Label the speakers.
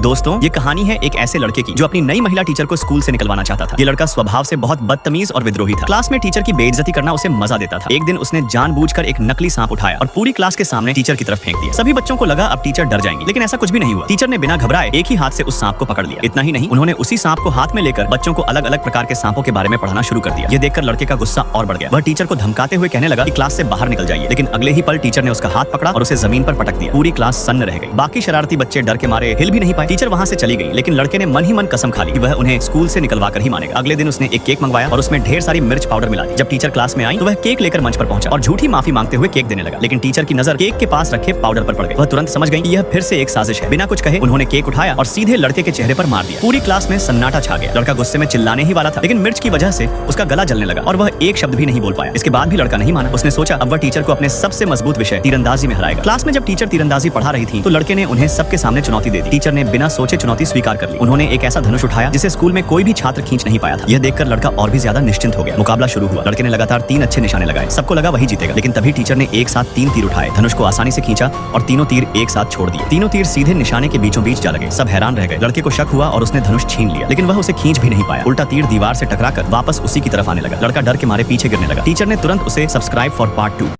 Speaker 1: दोस्तों, ये कहानी है एक ऐसे लड़के की जो अपनी नई महिला टीचर को स्कूल से निकलवाना चाहता था। ये लड़का स्वभाव से बहुत बदतमीज और विद्रोही था। क्लास में टीचर की बेइज्जती करना उसे मजा देता था। एक दिन उसने जानबूझकर एक नकली सांप उठाया और पूरी क्लास के सामने टीचर की तरफ फेंक दिया। सभी बच्चों को लगा अब टीचर डर जाएंगे, लेकिन ऐसा कुछ भी नहीं हुआ। टीचर ने बिना घबराए एक ही हाथ से उस सांप को पकड़ लिया। इतना ही नहीं, उन्होंने उसी सांप को हाथ में लेकर बच्चों को अलग अलग प्रकार के सांपों के बारे में पढ़ाना शुरू कर दिया। ये देखकर लड़के का गुस्सा और बढ़ गया। वह टीचर को धमकाते हुए कहने लगा कि क्लास से बाहर निकल जाइए, लेकिन अगले ही पल टीचर ने उसका हाथ पकड़ा और उसे जमीन पर पटक दिया। पूरी क्लास सन्न रह गई। बाकी शरारती बच्चे डर के मारे हिल भी नहीं पाए। टीचर वहां से चली गई, लेकिन लड़के ने मन ही मन कसम खा ली कि वह उन्हें स्कूल से निकलवा कर ही मानेगा। अगले दिन उसने एक केक मंगवाया और उसमें ढेर सारी मिर्च पाउडर मिला दी। जब टीचर क्लास में आई तो वह केक लेकर मंच पर पहुंचा और झूठी माफी मांगते हुए केक देने लगा, लेकिन टीचर की नजर केक के पास रखे पाउडर पर पड़ गई। वह तुरंत समझ गई कि यह फिर से एक साजिश है। बिना कुछ कहे उन्होंने केक उठाया और सीधे लड़के के चेहरे पर मार दिया। पूरी क्लास में सन्नाटा छा गया। लड़का गुस्से में चिल्लाने ही वाला था, लेकिन मिर्च की वजह से उसका गला जलने लगा और वह एक शब्द भी नहीं बोल पाया। इसके बाद भी लड़का नहीं माना। उसने सोचा अब वह टीचर को अपने सबसे मजबूत विषय तीरंदाजी में हराएगा। क्लास में जब टीचर तीरंदाजी पढ़ा रही थी तो लड़के ने उन्हें सबके सामने चुनौती दे दी। टीचर ने बिना सोचे चुनौती स्वीकार कर ली। उन्होंने एक ऐसा धनुष उठाया जिसे स्कूल में कोई भी छात्र खींच नहीं पाया था। यह देखकर लड़का और भी ज्यादा निश्चिंत हो गया। मुकाबला शुरू हुआ। लड़के ने लगातार 3 अच्छे निशाने लगाए। सबको लगा वही जीतेगा, लेकिन तभी टीचर ने एक साथ 3 तीर उठाए। धनुष को आसानी से खींचा और तीनों तीर एक साथ छोड़ दिए। तीनों तीर सीधे निशाने के बीचों बीच जा लगे। सब हैरान रह गए। लड़के को शक हुआ और उसने धनुष छीन लिया, लेकिन वह उसे खींच भी नहीं पाया। उल्टा तीर दीवार से टकराकर वापस उसी की तरफ आने लगा। लड़का डर के मारे पीछे गिरने लगा। टीचर ने तुरंत उसे सब्सक्राइब फॉर पार्ट 2